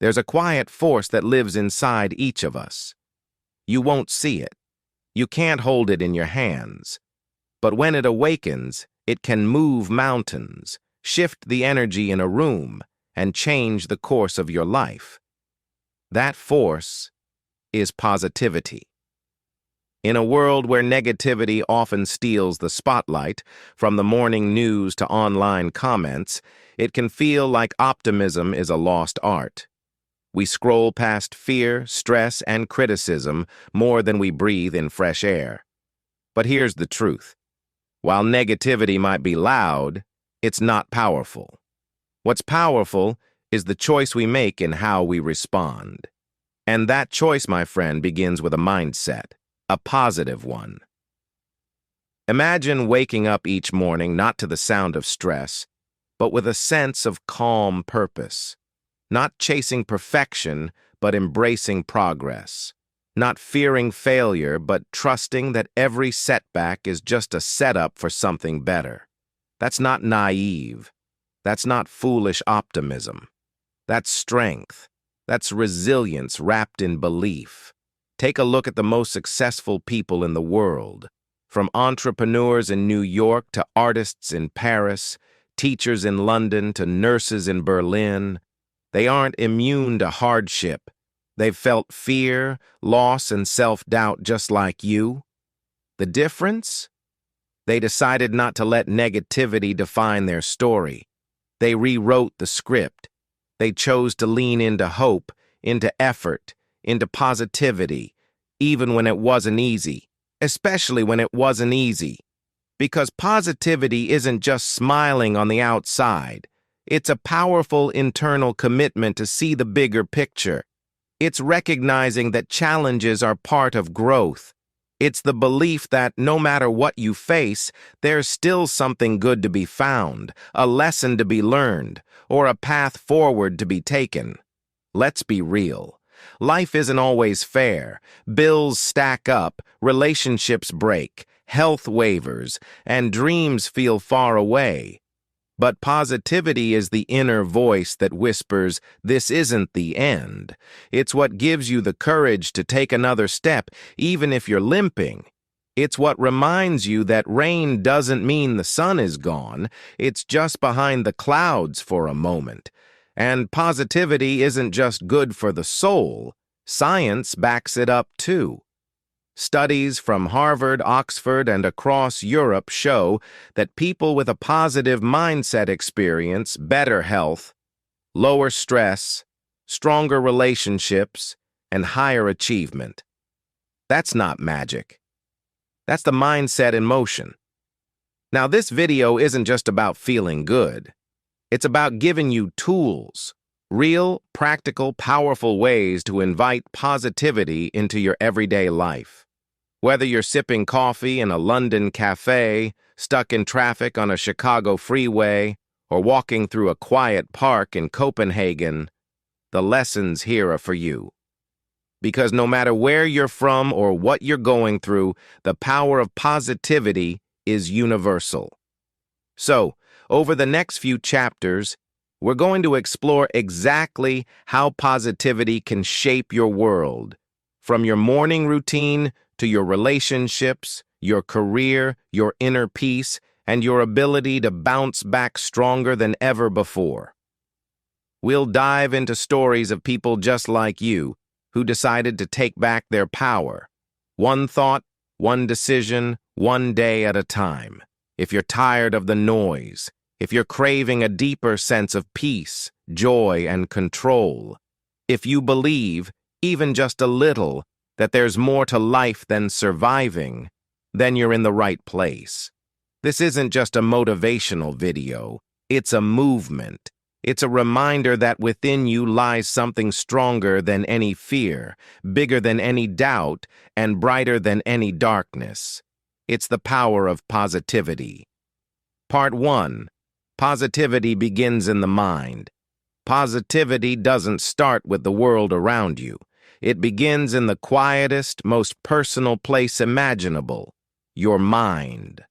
There's a quiet force that lives inside each of us. You won't see it. You can't hold it in your hands. But when it awakens, it can move mountains, shift the energy in a room, and change the course of your life. That force is positivity. In a world where negativity often steals the spotlight, from the morning news to online comments, it can feel like optimism is a lost art. We scroll past fear, stress, and criticism more than we breathe in fresh air. But here's the truth. While negativity might be loud, it's not powerful. What's powerful is the choice we make in how we respond. And that choice, my friend, begins with a mindset, a positive one. Imagine waking up each morning not to the sound of stress, but with a sense of calm purpose. Not chasing perfection, but embracing progress. Not fearing failure, but trusting that every setback is just a setup for something better. That's not naive. That's not foolish optimism. That's strength. That's resilience wrapped in belief. Take a look at the most successful people in the world. From entrepreneurs in New York to artists in Paris, teachers in London to nurses in Berlin. They aren't immune to hardship. They've felt fear, loss, and self-doubt just like you. The difference? They decided not to let negativity define their story. They rewrote the script. They chose to lean into hope, into effort, into positivity, even when it wasn't easy, especially when it wasn't easy. Because positivity isn't just smiling on the outside. It's a powerful internal commitment to see the bigger picture. It's recognizing that challenges are part of growth. It's the belief that no matter what you face, there's still something good to be found, a lesson to be learned, or a path forward to be taken. Let's be real. Life isn't always fair. Bills stack up, relationships break, health wavers, and dreams feel far away. But positivity is the inner voice that whispers, "This isn't the end." It's what gives you the courage to take another step, even if you're limping. It's what reminds you that rain doesn't mean the sun is gone. It's just behind the clouds for a moment. And positivity isn't just good for the soul. Science backs it up too. Studies from Harvard, Oxford, and across Europe show that people with a positive mindset experience better health, lower stress, stronger relationships, and higher achievement. That's not magic. That's the mindset in motion. Now, this video isn't just about feeling good. It's about giving you tools, real, practical, powerful ways to invite positivity into your everyday life. Whether you're sipping coffee in a London cafe, stuck in traffic on a Chicago freeway, or walking through a quiet park in Copenhagen, the lessons here are for you. Because no matter where you're from or what you're going through, the power of positivity is universal. So, over the next few chapters, we're going to explore exactly how positivity can shape your world, from your morning routine to your relationships, your career, your inner peace, and your ability to bounce back stronger than ever before. We'll dive into stories of people just like you who decided to take back their power. One thought, one decision, one day at a time. If you're tired of the noise, if you're craving a deeper sense of peace, joy, and control, if you believe, even just a little, that there's more to life than surviving, then you're in the right place. This isn't just a motivational video. It's a movement. It's a reminder that within you lies something stronger than any fear, bigger than any doubt, and brighter than any darkness. It's the power of positivity. Part 1. Positivity begins in the mind. Positivity doesn't start with the world around you. It begins in the quietest, most personal place imaginable, your mind.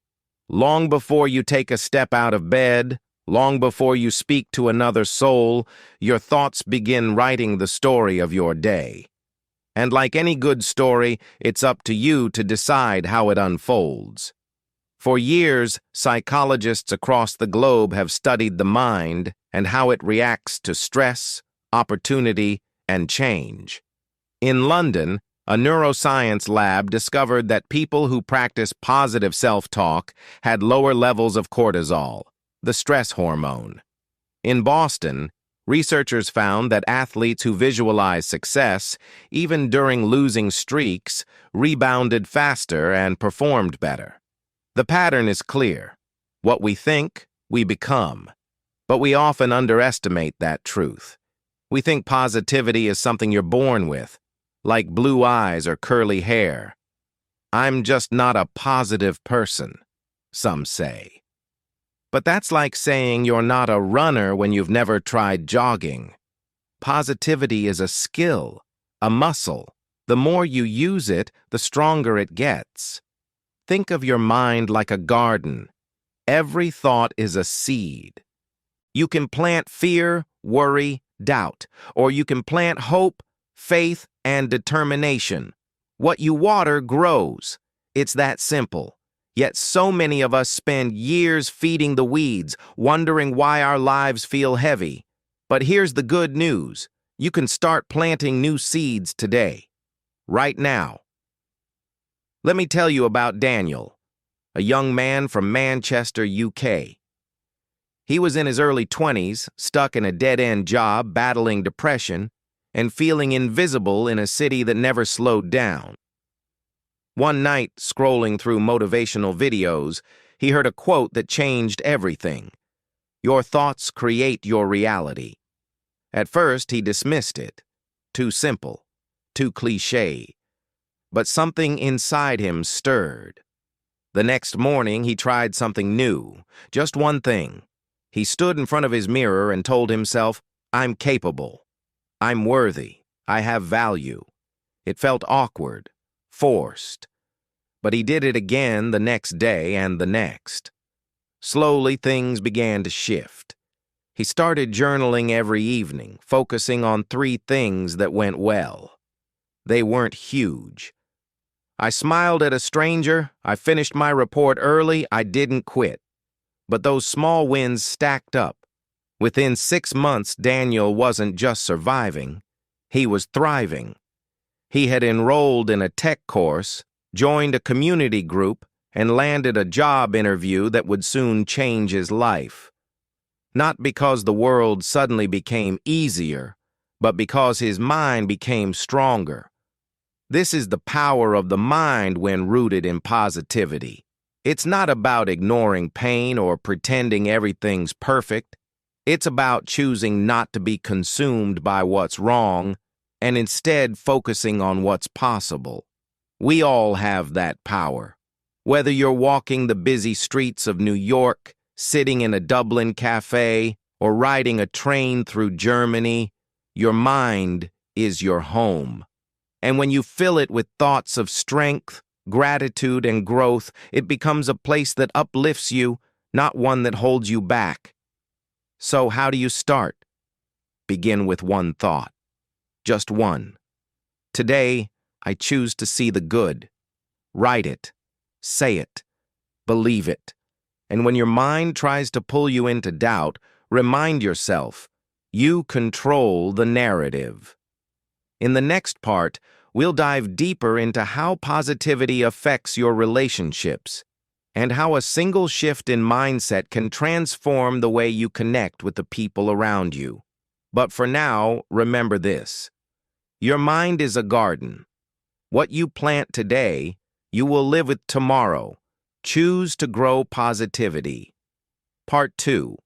Long before you take a step out of bed, Long before you speak to another soul, your thoughts begin writing the story of your day. And like any good story, it's up to you to decide how it unfolds. For years, psychologists across the globe have studied the mind and how it reacts to stress, opportunity, and change. In London, a neuroscience lab discovered that people who practice positive self-talk had lower levels of cortisol, the stress hormone. In Boston, researchers found that athletes who visualize success, even during losing streaks, rebounded faster and performed better. The pattern is clear. What we think, we become. But we often underestimate that truth. We think positivity is something you're born with, like blue eyes or curly hair. I'm just not a positive person, some say. But that's like saying you're not a runner when you've never tried jogging. Positivity is a skill, a muscle. The more you use it, the stronger it gets. Think of your mind like a garden. Every thought is a seed. You can plant fear, worry, doubt, or you can plant hope, faith, and determination. What you water grows. It's that simple. Yet so many of us spend years feeding the weeds, wondering why our lives feel heavy. But here's the good news. You can start planting new seeds today, right now. Let me tell you about Daniel, a young man from Manchester, UK. He was in his early 20s, stuck in a dead-end job, battling depression, and feeling invisible in a city that never slowed down. One night, scrolling through motivational videos, he heard a quote that changed everything. Your thoughts create your reality. At first, he dismissed it. Too simple, too cliché. But something inside him stirred. The next morning, he tried something new, just one thing. He stood in front of his mirror and told himself, I'm capable. I'm worthy. I have value. It felt awkward, forced. But he did it again the next day and the next. Slowly, things began to shift. He started journaling every evening, focusing on 3 things that went well. They weren't huge. I smiled at a stranger, I finished my report early, I didn't quit. But those small wins stacked up. Within 6 months, Daniel wasn't just surviving, he was thriving. He had enrolled in a tech course, joined a community group, and landed a job interview that would soon change his life. Not because the world suddenly became easier, but because his mind became stronger. This is the power of the mind when rooted in positivity. It's not about ignoring pain or pretending everything's perfect. It's about choosing not to be consumed by what's wrong and instead focusing on what's possible. We all have that power. Whether you're walking the busy streets of New York, sitting in a Dublin cafe, or riding a train through Germany, your mind is your home. And when you fill it with thoughts of strength, gratitude, and growth, it becomes a place that uplifts you, not one that holds you back. So how do you start? Begin with one thought. Just one. Today, I choose to see the good. Write it. Say it. Believe it. And when your mind tries to pull you into doubt, remind yourself, you control the narrative. In the next part, we'll dive deeper into how positivity affects your relationships and how a single shift in mindset can transform the way you connect with the people around you. But for now, remember this. Your mind is a garden. What you plant today, you will live with tomorrow. Choose to grow positivity. Part 2.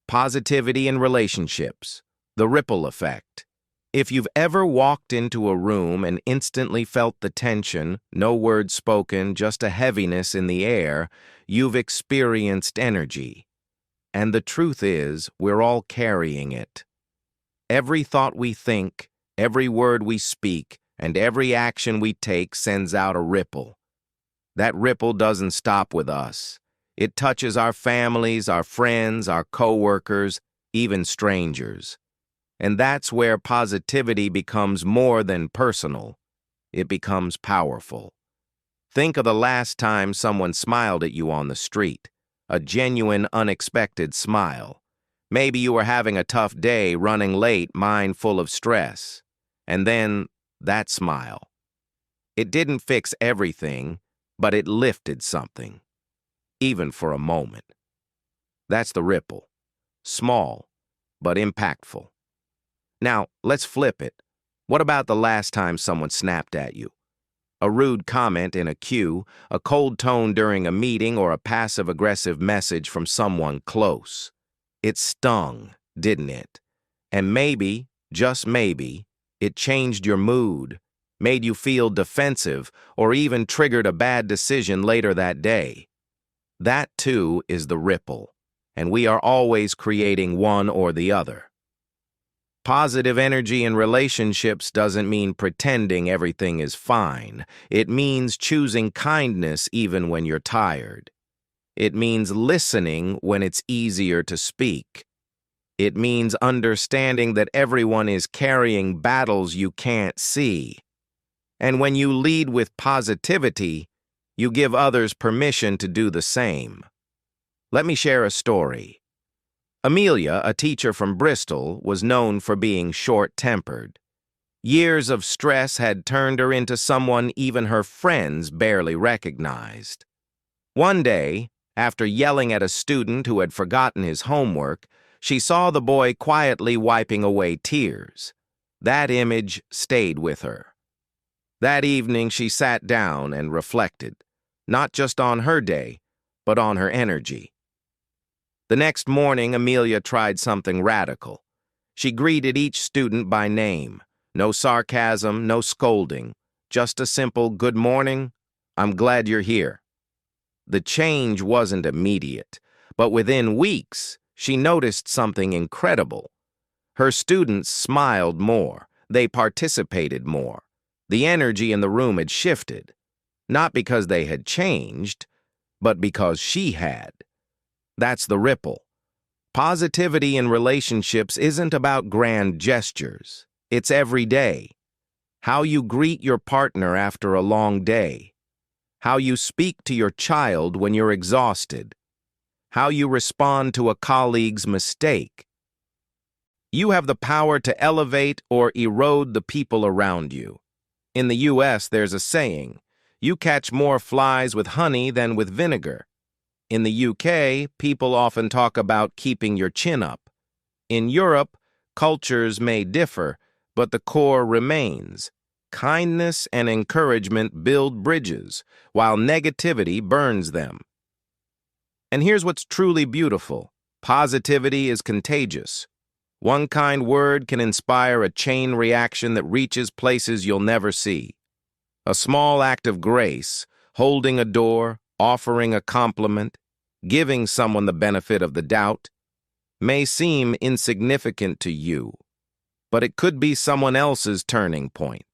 Positivity in relationships. The ripple effect. If you've ever walked into a room and instantly felt the tension, no words spoken, just a heaviness in the air, you've experienced energy. And the truth is, we're all carrying it. Every thought we think, every word we speak, and every action we take sends out a ripple. That ripple doesn't stop with us. It touches our families, our friends, our coworkers, even strangers. And that's where positivity becomes more than personal. It becomes powerful. Think of the last time someone smiled at you on the street. A genuine, unexpected smile. Maybe you were having a tough day, running late, mind full of stress. And then, that smile. It didn't fix everything, but it lifted something. Even for a moment. That's the ripple. Small, but impactful. Now, let's flip it. What about the last time someone snapped at you? A rude comment in a queue, a cold tone during a meeting, or a passive-aggressive message from someone close. It stung, didn't it? And maybe, just maybe, it changed your mood, made you feel defensive, or even triggered a bad decision later that day. That, too, is the ripple, and we are always creating one or the other. Positive energy in relationships doesn't mean pretending everything is fine. It means choosing kindness even when you're tired. It means listening when it's easier to speak. It means understanding that everyone is carrying battles you can't see. And when you lead with positivity, you give others permission to do the same. Let me share a story. Amelia, a teacher from Bristol, was known for being short-tempered. Years of stress had turned her into someone even her friends barely recognized. One day, after yelling at a student who had forgotten his homework, she saw the boy quietly wiping away tears. That image stayed with her. That evening, she sat down and reflected, not just on her day, but on her energy. The next morning, Amelia tried something radical. She greeted each student by name. No sarcasm, no scolding. Just a simple, "Good morning, I'm glad you're here." The change wasn't immediate, but within weeks, she noticed something incredible. Her students smiled more. They participated more. The energy in the room had shifted. Not because they had changed, but because she had. That's the ripple. Positivity in relationships isn't about grand gestures. It's every day. How you greet your partner after a long day. How you speak to your child when you're exhausted. How you respond to a colleague's mistake. You have the power to elevate or erode the people around you. In the U.S., there's a saying, "You catch more flies with honey than with vinegar." In the UK, people often talk about keeping your chin up. In Europe, cultures may differ, but the core remains. Kindness and encouragement build bridges, while negativity burns them. And here's what's truly beautiful. Positivity is contagious. One kind word can inspire a chain reaction that reaches places you'll never see. A small act of grace, holding a door, offering a compliment, giving someone the benefit of the doubt, may seem insignificant to you, but it could be someone else's turning point.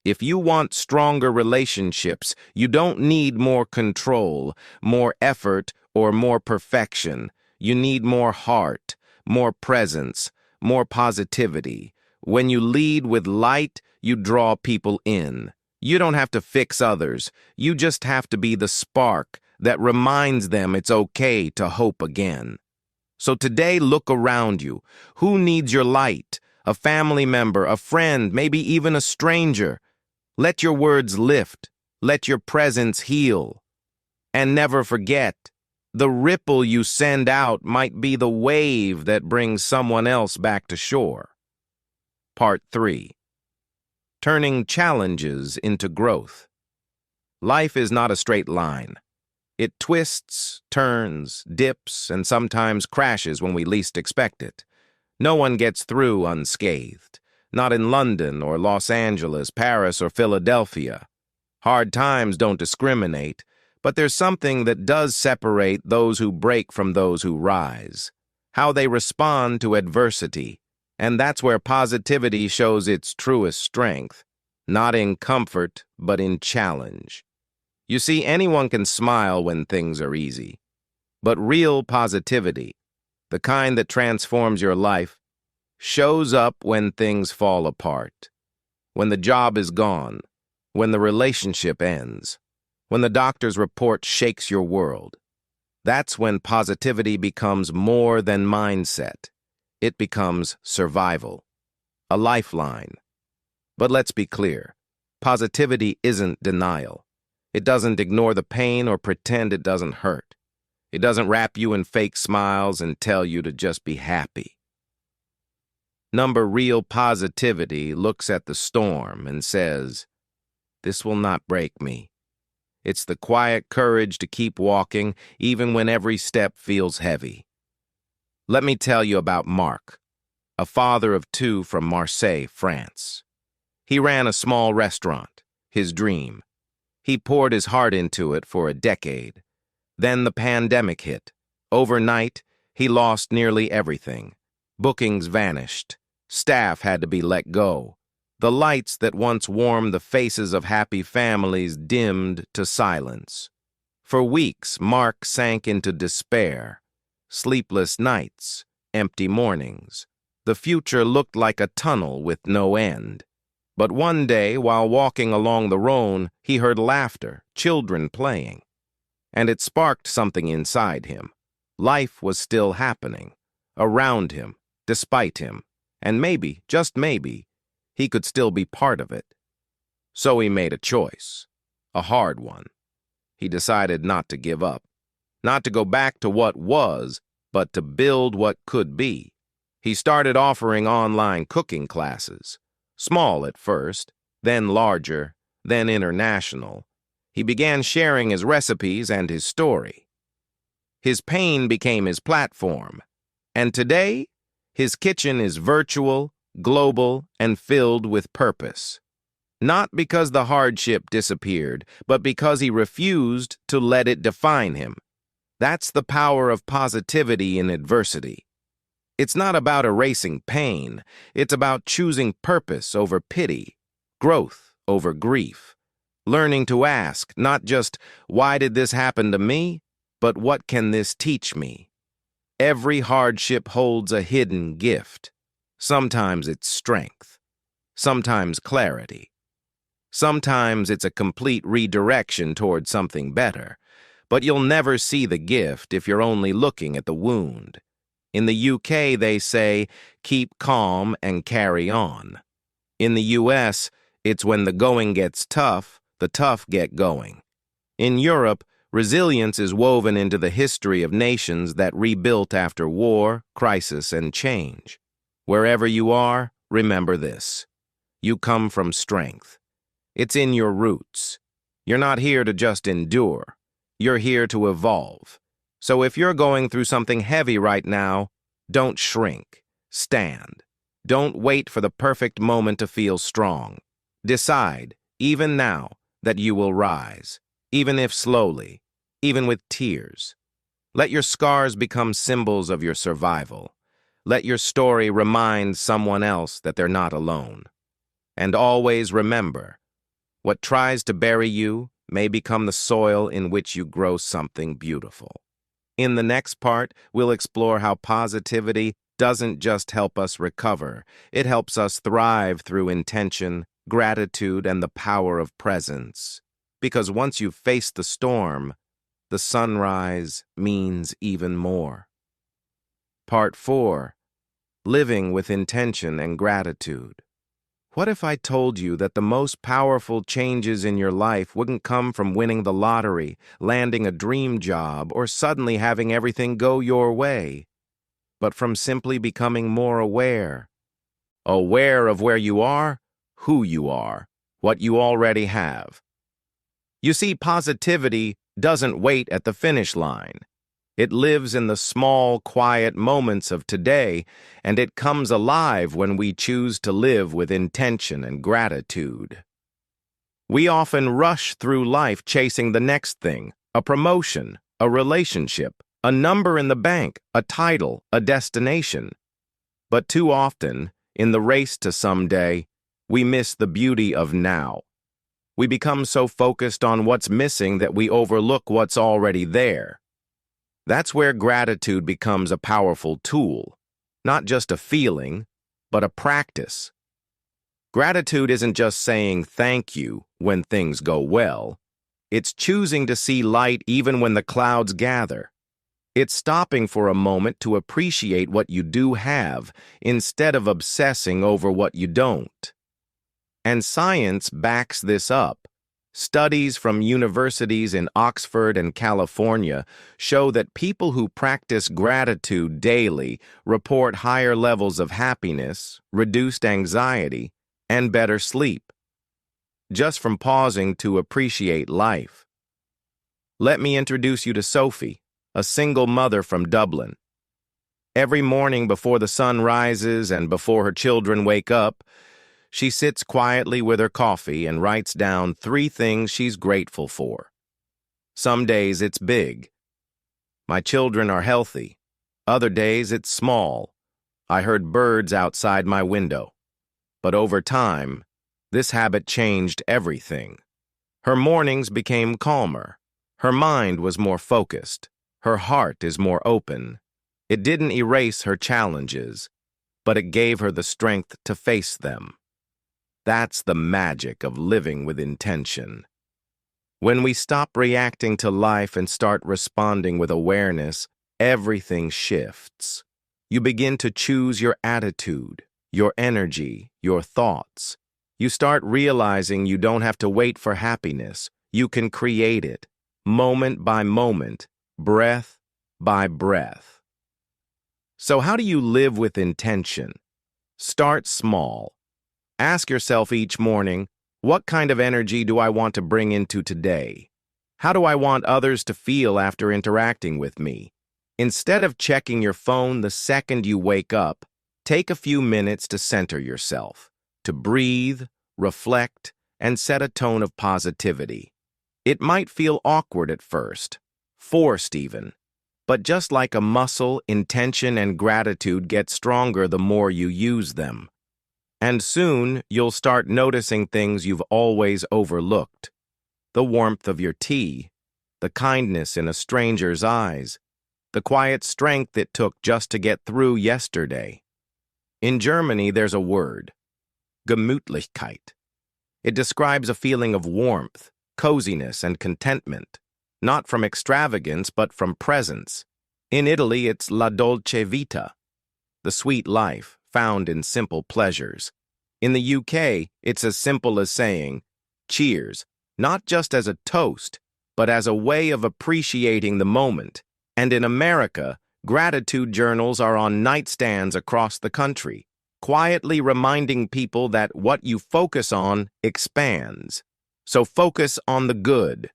If you want stronger relationships, you don't need more control, more effort, or more perfection. You need more heart, more presence, more positivity. When you lead with light, you draw people in. You don't have to fix others. You just have to be the spark that reminds them it's okay to hope again. So today, look around you. Who needs your light? A family member, a friend, maybe even a stranger. Let your words lift. Let your presence heal. And never forget, the ripple you send out might be the wave that brings someone else back to shore. Part 3. Turning challenges into growth. Life is not a straight line. It twists, turns, dips, and sometimes crashes when we least expect it. No one gets through unscathed. Not in London or Los Angeles, Paris or Philadelphia. Hard times don't discriminate, but there's something that does separate those who break from those who rise. How they respond to adversity. And that's where positivity shows its truest strength. Not in comfort, but in challenge. You see, anyone can smile when things are easy. But real positivity, the kind that transforms your life, shows up when things fall apart, when the job is gone, when the relationship ends, when the doctor's report shakes your world. That's when positivity becomes more than mindset. It becomes survival, a lifeline. But let's be clear, positivity isn't denial. It doesn't ignore the pain or pretend it doesn't hurt. It doesn't wrap you in fake smiles and tell you to just be happy. Real positivity looks at the storm and says, "This will not break me." It's the quiet courage to keep walking even when every step feels heavy. Let me tell you about Marc, a father of two from Marseille, France. He ran a small restaurant, his dream. He poured his heart into it for a decade. Then the pandemic hit. Overnight, he lost nearly everything. Bookings vanished. Staff had to be let go. The lights that once warmed the faces of happy families dimmed to silence. For weeks, Marc sank into despair. Sleepless nights, empty mornings. The future looked like a tunnel with no end. But one day, while walking along the Rhone, he heard laughter, children playing. And it sparked something inside him. Life was still happening, around him, despite him, and maybe, just maybe, he could still be part of it. So he made a choice, a hard one. He decided not to give up, not to go back to what was, but to build what could be. He started offering online cooking classes, small at first, then larger, then international. He began sharing his recipes and his story. His pain became his platform, and today, his kitchen is virtual, global, and filled with purpose. Not because the hardship disappeared, but because he refused to let it define him. That's the power of positivity in adversity. It's not about erasing pain. It's about choosing purpose over pity, growth over grief. Learning to ask, not just, "Why did this happen to me?" but "What can this teach me?" Every hardship holds a hidden gift. Sometimes it's strength. Sometimes clarity. Sometimes it's a complete redirection toward something better. But you'll never see the gift if you're only looking at the wound. In the UK, they say, "Keep calm and carry on." In the US, it's when the going gets tough, the tough get going. In Europe, resilience is woven into the history of nations that rebuilt after war, crisis, and change. Wherever you are, remember this. You come from strength. It's in your roots. You're not here to just endure. You're here to evolve. So if you're going through something heavy right now, don't shrink. Stand. Don't wait for the perfect moment to feel strong. Decide, even now, that you will rise, even if slowly, even with tears. Let your scars become symbols of your survival. Let your story remind someone else that they're not alone. And always remember, what tries to bury you may become the soil in which you grow something beautiful. In the next part, we'll explore how positivity doesn't just help us recover. It helps us thrive through intention, gratitude, and the power of presence. Because once you've faced the storm, the sunrise means even more. Part 4. Living with intention and gratitude. What if I told you that the most powerful changes in your life wouldn't come from winning the lottery, landing a dream job, or suddenly having everything go your way, but from simply becoming more aware? Aware of where you are, who you are, what you already have. You see, positivity doesn't wait at the finish line. It lives in the small, quiet moments of today, and it comes alive when we choose to live with intention and gratitude. We often rush through life chasing the next thing, a promotion, a relationship, a number in the bank, a title, a destination. But too often, in the race to someday, we miss the beauty of now. We become so focused on what's missing that we overlook what's already there. That's where gratitude becomes a powerful tool, not just a feeling, but a practice. Gratitude isn't just saying thank you when things go well. It's choosing to see light even when the clouds gather. It's stopping for a moment to appreciate what you do have instead of obsessing over what you don't. And science backs this up. Studies from universities in Oxford and California show that people who practice gratitude daily report higher levels of happiness, reduced anxiety, and better sleep, just from pausing to appreciate life. Let me introduce you to Sophie, a single mother from Dublin. Every morning before the sun rises and before her children wake up, she sits quietly with her coffee and writes down 3 things she's grateful for. Some days it's big. My children are healthy. Other days it's small. I heard birds outside my window. But over time, this habit changed everything. Her mornings became calmer. Her mind was more focused. Her heart is more open. It didn't erase her challenges, but it gave her the strength to face them. That's the magic of living with intention. When we stop reacting to life and start responding with awareness, everything shifts. You begin to choose your attitude, your energy, your thoughts. You start realizing you don't have to wait for happiness. You can create it, moment by moment, breath by breath. So how do you live with intention? Start small. Ask yourself each morning, what kind of energy do I want to bring into today? How do I want others to feel after interacting with me? Instead of checking your phone the second you wake up, take a few minutes to center yourself, to breathe, reflect, and set a tone of positivity. It might feel awkward at first, forced even, but just like a muscle, intention and gratitude get stronger the more you use them. And soon, you'll start noticing things you've always overlooked. The warmth of your tea, the kindness in a stranger's eyes, the quiet strength it took just to get through yesterday. In Germany, there's a word, Gemütlichkeit. It describes a feeling of warmth, coziness, and contentment, not from extravagance, but from presence. In Italy, it's la dolce vita, the sweet life found in simple pleasures. In the UK, it's as simple as saying, cheers, not just as a toast, but as a way of appreciating the moment. And in America, gratitude journals are on nightstands across the country, quietly reminding people that what you focus on expands. So focus on the good,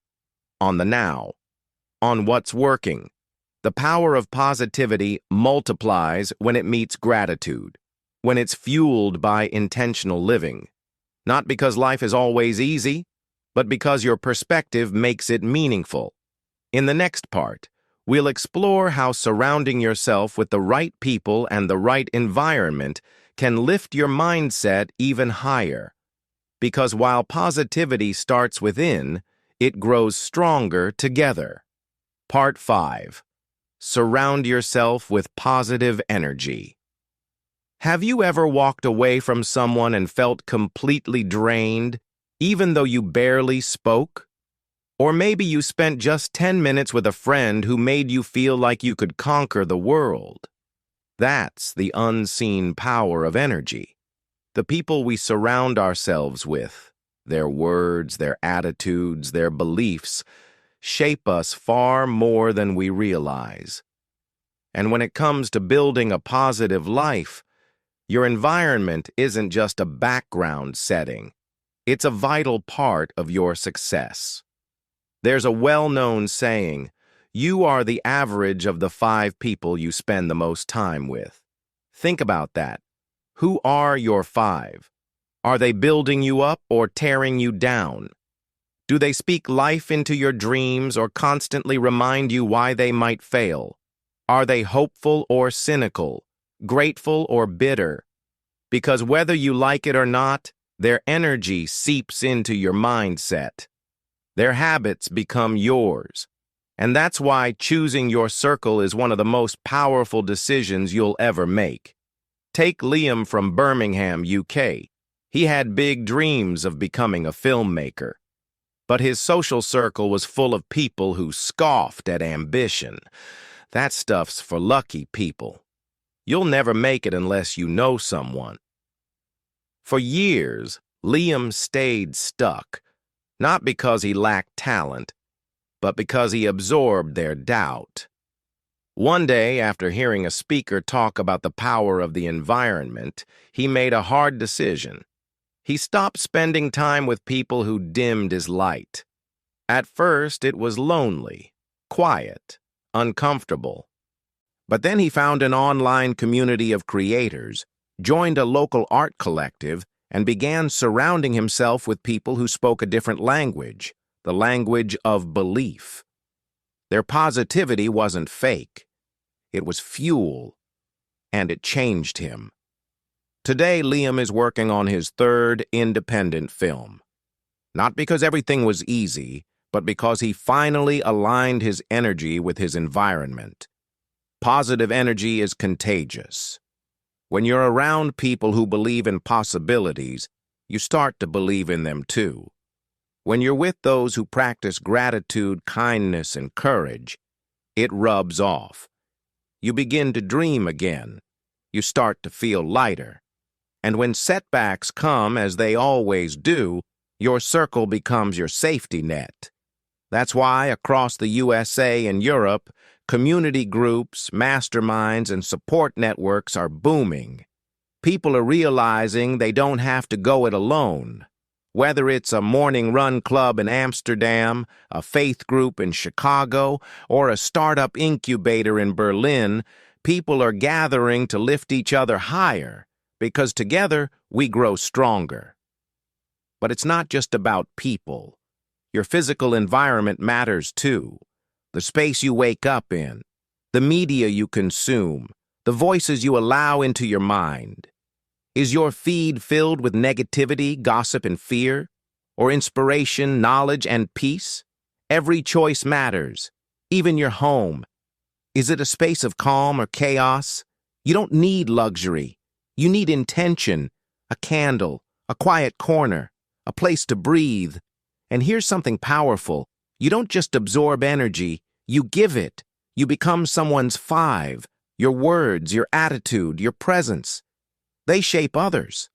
on the now, on what's working. The power of positivity multiplies when it meets gratitude, when it's fueled by intentional living. Not because life is always easy, but because your perspective makes it meaningful. In the next part, we'll explore how surrounding yourself with the right people and the right environment can lift your mindset even higher. Because while positivity starts within, it grows stronger together. Part 5. Surround yourself with positive energy. Have you ever walked away from someone and felt completely drained, even though you barely spoke? Or maybe you spent just 10 minutes with a friend who made you feel like you could conquer the world. That's the unseen power of energy. The people we surround ourselves with, their words, their attitudes, their beliefs, shape us far more than we realize. And when it comes to building a positive life, your environment isn't just a background setting. It's a vital part of your success. There's a well-known saying, you are the average of the 5 people you spend the most time with. Think about that. Who are your 5? Are they building you up or tearing you down? Do they speak life into your dreams or constantly remind you why they might fail? Are they hopeful or cynical, grateful or bitter? Because whether you like it or not, their energy seeps into your mindset. Their habits become yours, And that's why choosing your circle is one of the most powerful decisions you'll ever make. Take Liam from Birmingham, UK. He had big dreams of becoming a filmmaker. But his social circle was full of people who scoffed at ambition. That stuff's for lucky people. You'll never make it unless you know someone. For years, Liam stayed stuck, not because he lacked talent, but because he absorbed their doubt. One day, after hearing a speaker talk about the power of the environment, he made a hard decision. He stopped spending time with people who dimmed his light. At first, it was lonely, quiet, uncomfortable. But then he found an online community of creators, joined a local art collective, and began surrounding himself with people who spoke a different language, the language of belief. Their positivity wasn't fake. It was fuel, and it changed him. Today, Liam is working on his third independent film. Not because everything was easy, but because he finally aligned his energy with his environment. Positive energy is contagious. When you're around people who believe in possibilities, you start to believe in them too. When you're with those who practice gratitude, kindness, and courage, it rubs off. You begin to dream again. You start to feel lighter. And when setbacks come, as they always do, your circle becomes your safety net. That's why across the USA and Europe, community groups, masterminds, and support networks are booming. People are realizing they don't have to go it alone. Whether it's a morning run club in Amsterdam, a faith group in Chicago, or a startup incubator in Berlin, people are gathering to lift each other higher, because together we grow stronger. But it's not just about people. Your physical environment matters too. The space you wake up in, the media you consume, the voices you allow into your mind. Is your feed filled with negativity, gossip, and fear? Or inspiration, knowledge, and peace? Every choice matters, even your home. Is it a space of calm or chaos? You don't need luxury. You need intention, a candle, a quiet corner, a place to breathe. And here's something powerful. You don't just absorb energy, you give it. You become someone's five, your words, your attitude, your presence. They shape others.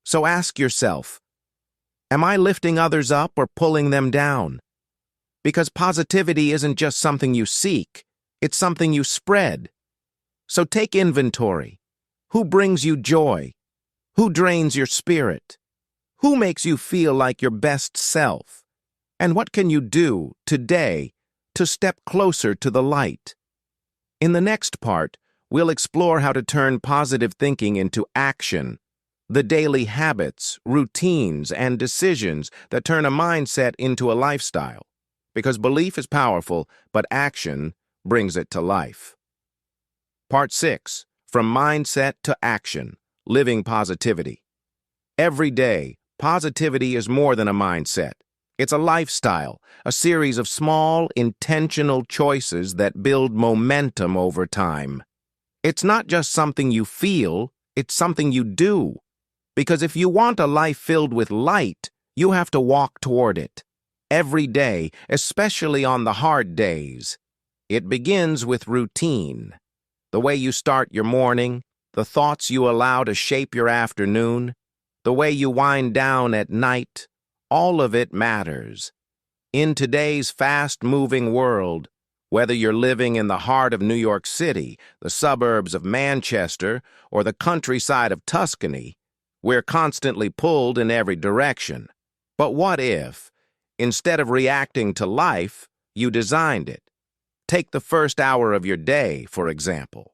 So ask yourself, am I lifting others up or pulling them down? Because positivity isn't just something you seek, it's something you spread. So take inventory. Who brings you joy? Who drains your spirit? Who makes you feel like your best self? And what can you do today to step closer to the light? In the next part, we'll explore how to turn positive thinking into action, the daily habits, routines, and decisions that turn a mindset into a lifestyle. Because belief is powerful, but action brings it to life. Part 6, From Mindset to Action, Living Positivity. Every day, positivity is more than a mindset. It's a lifestyle, a series of small, intentional choices that build momentum over time. It's not just something you feel, it's something you do. Because if you want a life filled with light, you have to walk toward it. Every day, especially on the hard days. It begins with routine. The way you start your morning, the thoughts you allow to shape your afternoon, the way you wind down at night, all of it matters. In today's fast-moving world, whether you're living in the heart of New York City, the suburbs of Manchester, or the countryside of Tuscany, we're constantly pulled in every direction. But what if, instead of reacting to life, you designed it? Take the first hour of your day, for example.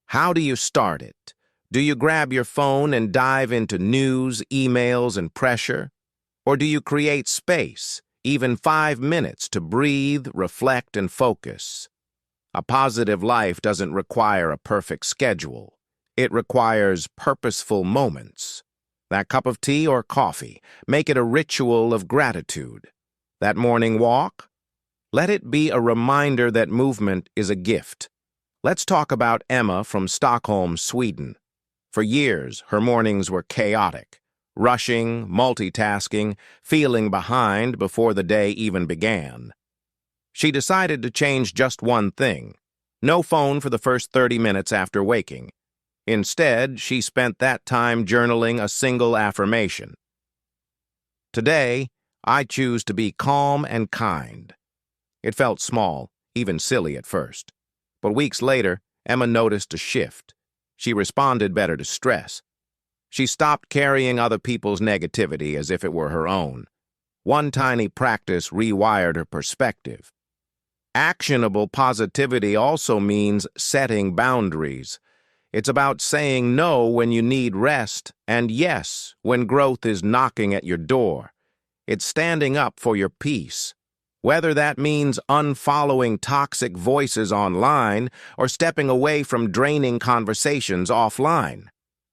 How do you start it? Do you grab your phone and dive into news, emails, and pressure? Or do you create space, even 5 minutes, to breathe, reflect, and focus? A positive life doesn't require a perfect schedule. It requires purposeful moments. That cup of tea or coffee, make it a ritual of gratitude. That morning walk, Let it be a reminder that movement is a gift. Let's talk about Emma from Stockholm, Sweden. For years, her mornings were chaotic, rushing, multitasking, feeling behind before the day even began. She decided to change just one thing: no phone for the first 30 minutes after waking. Instead, she spent that time journaling a single affirmation. Today, I choose to be calm and kind. It felt small, even silly at first. But weeks later, Emma noticed a shift. She responded better to stress. She stopped carrying other people's negativity as if it were her own. One tiny practice rewired her perspective. Actionable positivity also means setting boundaries. It's about saying no when you need rest and yes when growth is knocking at your door. It's standing up for your peace. Whether that means unfollowing toxic voices online or stepping away from draining conversations offline.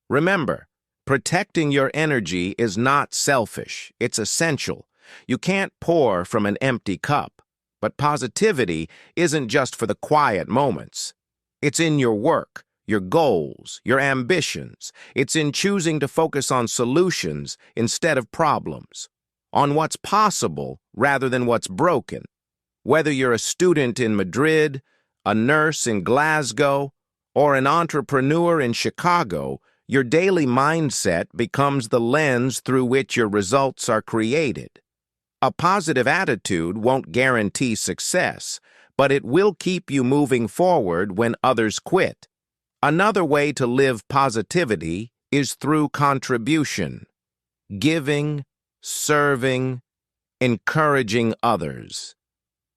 Remember, protecting your energy is not selfish, it's essential. You can't pour from an empty cup. But positivity isn't just for the quiet moments. It's in your work, your goals, your ambitions. It's in choosing to focus on solutions instead of problems, on what's possible rather than what's broken. Whether you're a student in Madrid, a nurse in Glasgow, or an entrepreneur in Chicago, your daily mindset becomes the lens through which your results are created. A positive attitude won't guarantee success, but it will keep you moving forward when others quit. Another way to live positivity is through contribution, giving, serving, encouraging others.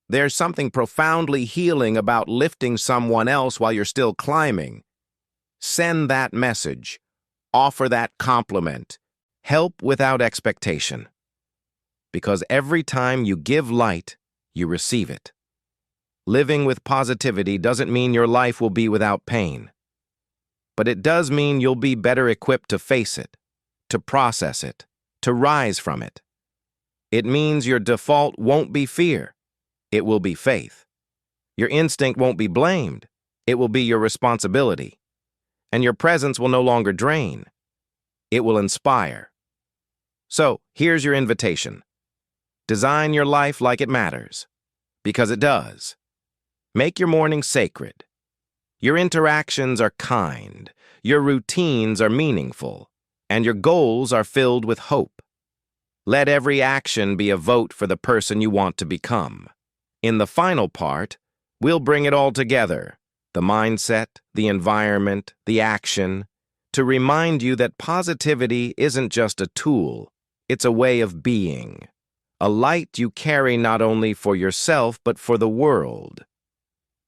There's something profoundly healing about lifting someone else while you're still climbing. Send that message. Offer that compliment. Help without expectation. Because every time you give light, you receive it. Living with positivity doesn't mean your life will be without pain. But it does mean you'll be better equipped to face it, to process it, to rise from it. It means your default won't be fear. It will be faith. Your instinct won't be blamed. It will be your responsibility. And your presence will no longer drain. It will inspire. So, here's your invitation. Design your life like it matters, because it does. Make your mornings sacred. Your interactions are kind, your routines are meaningful, and your goals are filled with hope. Let every action be a vote for the person you want to become. In the final part, we'll bring it all together, the mindset, the environment, the action, to remind you that positivity isn't just a tool, it's a way of being. A light you carry not only for yourself but for the world.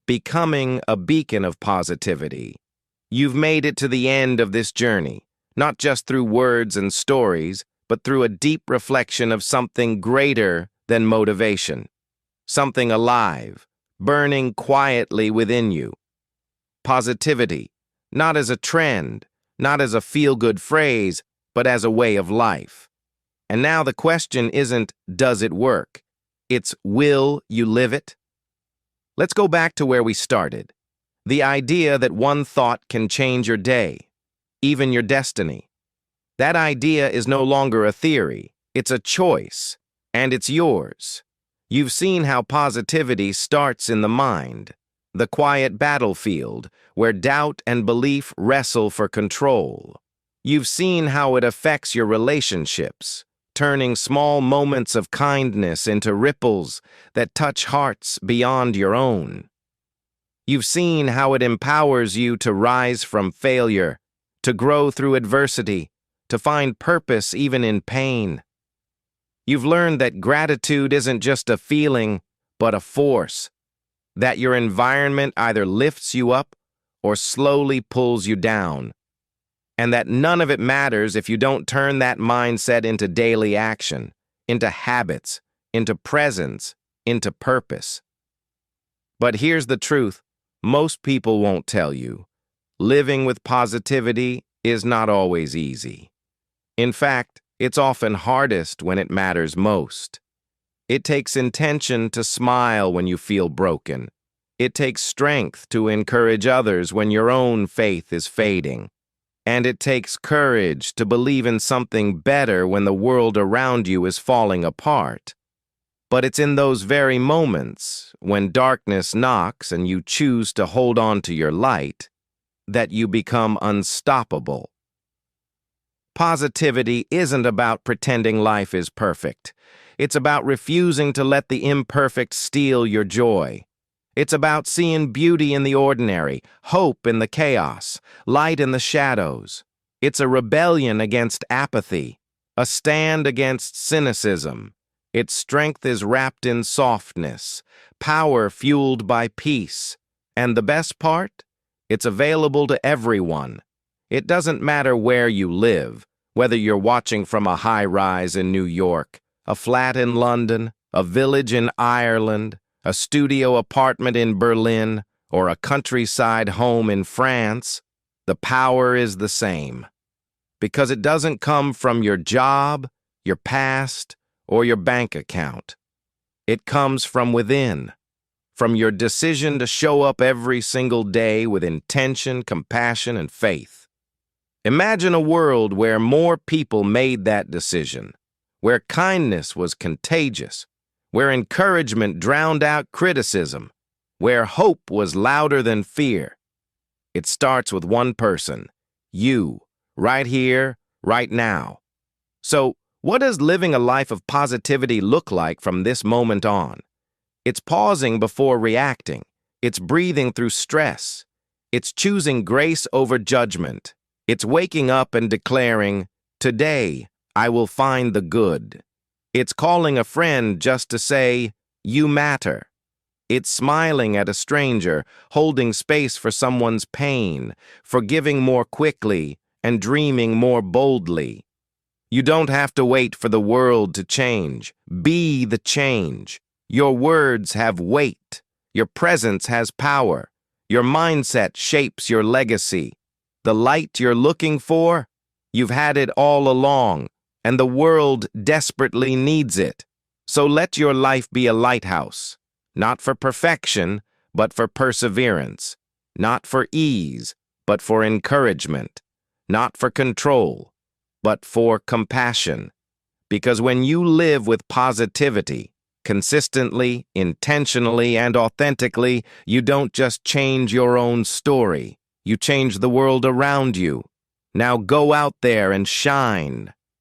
Becoming a beacon of positivity. You've made it to the end of this journey, not just through words and stories, but through a deep reflection of something greater than motivation. Something alive, burning quietly within you. Positivity, not as a trend, not as a feel-good phrase, but as a way of life. And now the question isn't, does it work? It's, will you live it? Let's go back to where we started. The idea that one thought can change your day, even your destiny. That idea is no longer a theory. It's a choice, and it's yours. You've seen how positivity starts in the mind, the quiet battlefield where doubt and belief wrestle for control. You've seen how it affects your relationships, turning small moments of kindness into ripples that touch hearts beyond your own. You've seen how it empowers you to rise from failure, to grow through adversity, to find purpose even in pain. You've learned that gratitude isn't just a feeling, but a force, that your environment either lifts you up or slowly pulls you down, and that none of it matters if you don't turn that mindset into daily action, into habits, into presence, into purpose. But here's the truth, most people won't tell you. Living with positivity is not always easy. In fact, it's often hardest when it matters most. It takes intention to smile when you feel broken. It takes strength to encourage others when your own faith is fading. And it takes courage to believe in something better when the world around you is falling apart. But it's in those very moments, when darkness knocks and you choose to hold on to your light, that you become unstoppable. Positivity isn't about pretending life is perfect. It's about refusing to let the imperfect steal your joy. It's about seeing beauty in the ordinary, hope in the chaos, light in the shadows. It's a rebellion against apathy, a stand against cynicism. Its strength is wrapped in softness, power fueled by peace. And the best part? It's available to everyone. It doesn't matter where you live, whether you're watching from a high-rise in New York, a flat in London, a village in Ireland, a studio apartment in Berlin, or a countryside home in France, the power is the same. Because it doesn't come from your job, your past, or your bank account. It comes from within, from your decision to show up every single day with intention, compassion, and faith. Imagine a world where more people made that decision, where kindness was contagious, where encouragement drowned out criticism, where hope was louder than fear. It starts with one person, you, right here, right now. So, what does living a life of positivity look like from this moment on? It's pausing before reacting. It's breathing through stress. It's choosing grace over judgment. It's waking up and declaring, "Today, I will find the good." It's calling a friend just to say, "You matter." It's smiling at a stranger, holding space for someone's pain, forgiving more quickly, and dreaming more boldly. You don't have to wait for the world to change. Be the change. Your words have weight. Your presence has power. Your mindset shapes your legacy. The light you're looking for, you've had it all along, and the world desperately needs it. So let your life be a lighthouse, not for perfection, but for perseverance, not for ease, but for encouragement, not for control, but for compassion. Because when you live with positivity, consistently, intentionally, and authentically, you don't just change your own story, you change the world around you. Now go out there and shine.